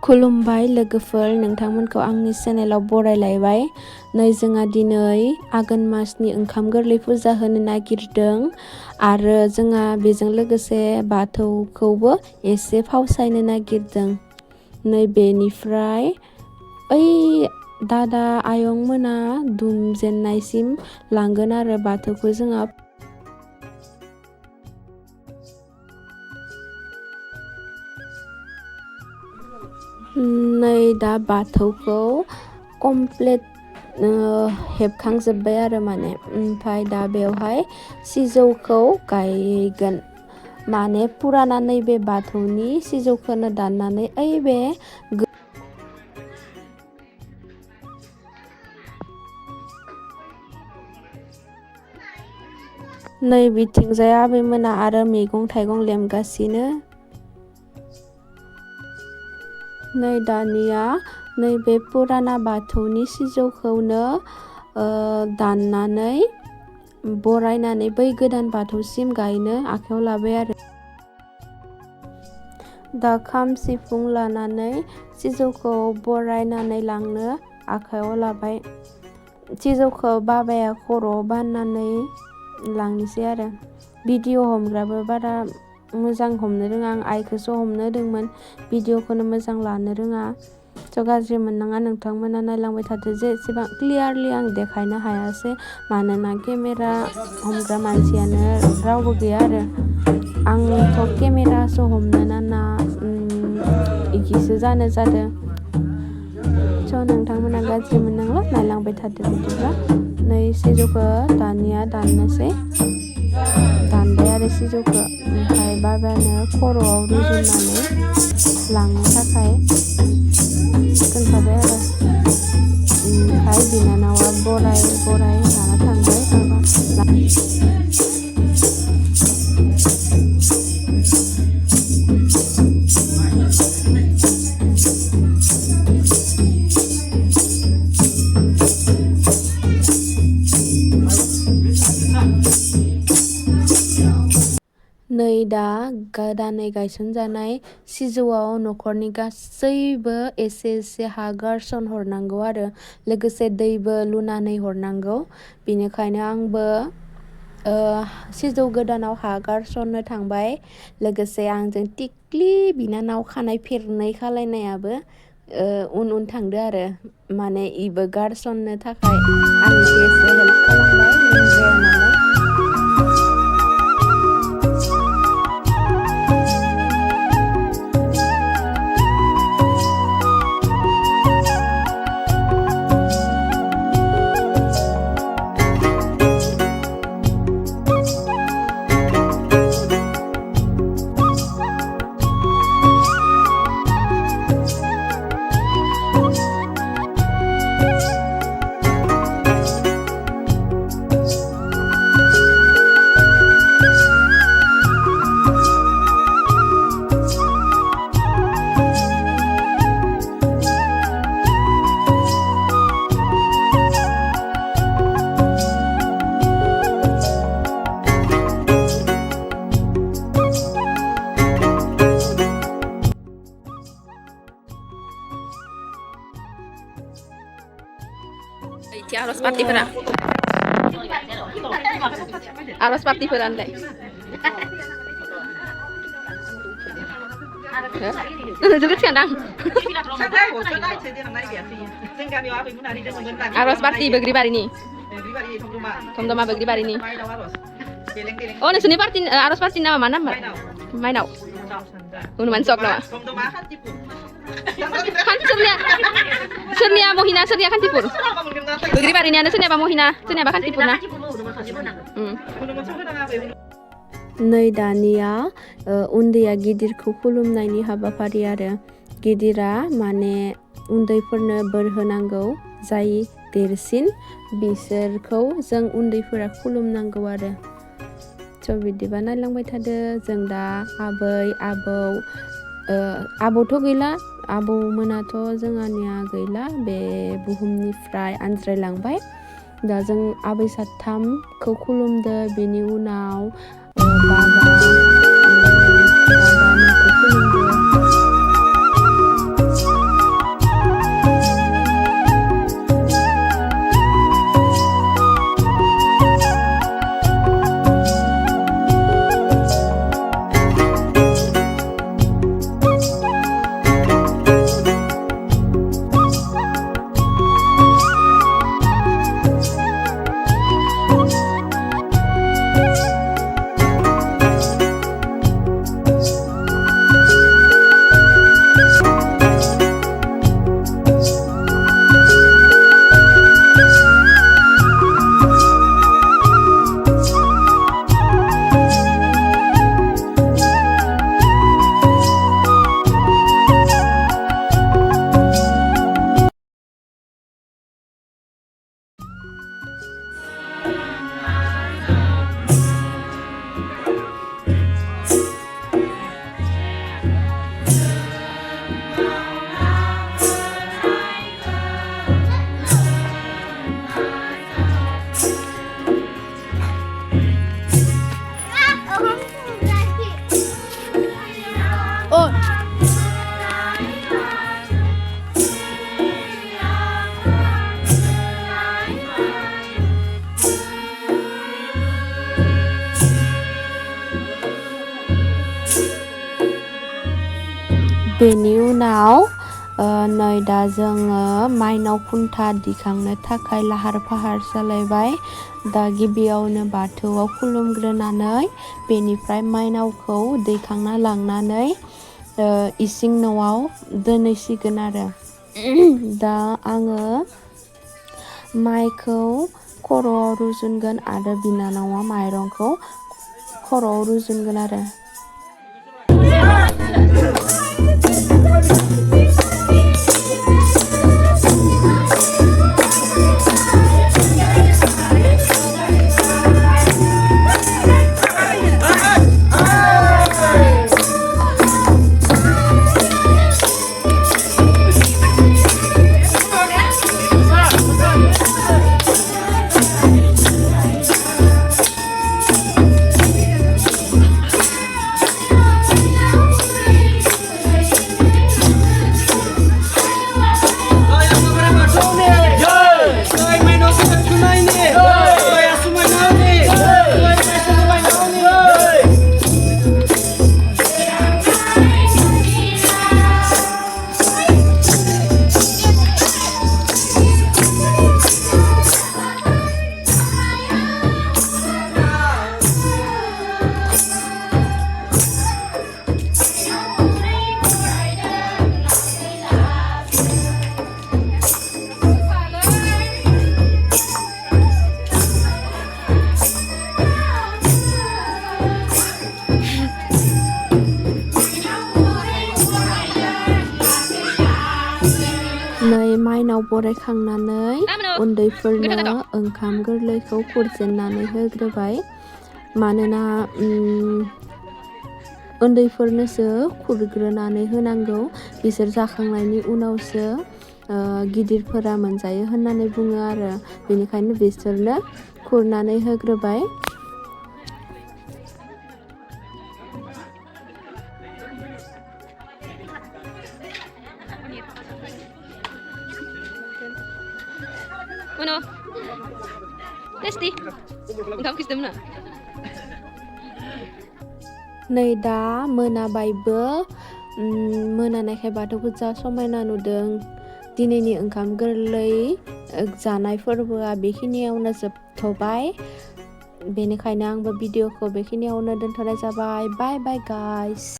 खुलुमबाय लोगोफोर, नोंथांमोनखौ आंनि चेनेलाव बरायलायबाय। नै जोंहा दिनै आघोन मासनि ओंखाम गोरलै फुजा होनो नागिरदों आरो जोंहा बेजों लोगोसे बाथौखौबो एसे फावसायनो नागिरदों। नै बेनिफ्राय ओइ दादा आयं मोना दुमजेननायसिम लांगोन आरो बाथौखौ जोंहा नै दा बाथौखौ कमप्लिट हेबखांजोब्बाय आरो माने ओमफ्राय दा बेवहाय सिजौखौ गायगोन। माने पुराना नैबे बाथौनि सिजौखौनो दाननानै ओइ बे नै बिथिंजाय आबैमोना आरो मैगं थाइगं लेमगासिनो। नै दानिया नैबे पुराना बाथौनि सिजौखौनो दाननानै बरायनानै बै गोदान बाथौसिम गायनो आखायाव लाबाय आरो। दा खाम सिफुं लानानै सिजौखौ बरायनानै लांनो आखायाव लाबाय। सिजौखौ बाबाया खर'आव बाननानै लांनोसै आरो। भिडिअ हमग्राबो बारा मोजां हमनो रोङा, आं आइखौसो हमनो होदोंमोन, भिडिअखौनो मोजां लानो रोङा। स' गाज्रि मोननाङा, नोंथांमोना नायलांबाय थादो। जेसेबां क्लियारलि आं देखायनो हायासै मानोना केमेरा हमग्रा मानसियानो रावबो गैया आरो। आंथ' केमेरासो हमनो ना इदिसो जानो जादों। स' नोंथांमोना गाज्रि मोननांला, नायलांबाय थादो बिदिब्ला। नै सिजौखौ दानिया दाननोसै, दानबाय आरो सिजौखौ। ओमफ्राय बाबानो खर'आव रुजुननानै लांनो थाखाय खोन्थाबाय आरो। ओमफ्राय बिनानावा बराय लाना थांबाय बाबा। नै दा गोदानै गायसनजानाय सिजौआव न'खरनि गासैबो एसे एसे हा गारसन हरनांगौ आरो लोगोसे दैबो लुनानै हरनांगौ। बेनिखायनो आंबो सिजौ गोदानाव हा गारसननो थांबाय। लोगोसे आंजों टिक्लि बिनानाव खानाय फेरनै खालायनायाबो उन थांदो आरो। माने इबो गारसननो थाखाय आं एसे हेल्प खालामबाय, रोंद्राया नालाय। Aros partiforanलाय जोबोद सिगांदां आरज पार्टि बोग्रिबारिनि थमदमा बोग्रिबारिनि। अ नोंसोरनि पार्टि आरज पार्टिनि नामा मा नाम्बार? माइनाव हनुमान चक नामा? सोरनिया महिना, सोरनिया कान्तिपुर? बोग्रिबारिनियानो, सोरनियाबा महिना, सोरनियाबा कान्तिपुर ना? नै दानिया उन्दैया गिदिरखौ खुलुमनायनि हाबाफारि आरो। गिदिरा माने उन्दैफोरनो बोर होनांगौ, जाय देरसिन बिसोरखौ जों उन्दैफोरा खुलुमनांगौ आरो। स' बिदिबा नायलांबाय थादो। जों दा आबै आबौ आबौथ' गैला, आबौमोनाथ' जोंहानिया गैला, बे बुहुमनिफ्राय आनज्रायलांबाय। दा जों आबै साथामखौ खुलुमदो, बेनि उनाव दादामोनखौ खुलुमदो। बेनि उनाव नै दा जोङो माइनाव खुन्था दिखांनो थाखाय लाहार फाहार जालायबाय। दा गिबियावनो बाथौआव खुलुमग्रोनानै बेनिफ्राय माइनावखौ दैखांना लांनानै इसिं न'आव दोनहैसिगोन आरो। दा आङो माइखौ खर'आव रुजुनगोन आरो बिनानावा माइरंखौ खर'आव रुजुनगोन आरो। नै माइनाव बरायखांनानै उन्दैफोरनो ओंखाम गोरलैखौ खुरजेननानै होग्रोबाय। मानोना उन्दैफोरनोसो खुरग्रोनानै होनांगौ, बिसोर जाखांनायनि उनावसो गिदिरफोरा मोनजायो होननानै बुङो आरो। बेनिखायनो बिसोरनो खुरनानै होग्रोबाय। Bueno, Testi, onkam kistem na. नै दा मोनाबायबो, मोनानायखाय बाथौखौ जा समायना नुदों। दिनैनि ओंखाम गोरलै जानाय फोरबोआ बेखिनियावनो जोबथ'बाय। बेनिखायनो आंबो भिडिअखौ बेखिनियावनो दोनथ'नाय जाबाय। बाय बाय गाइस।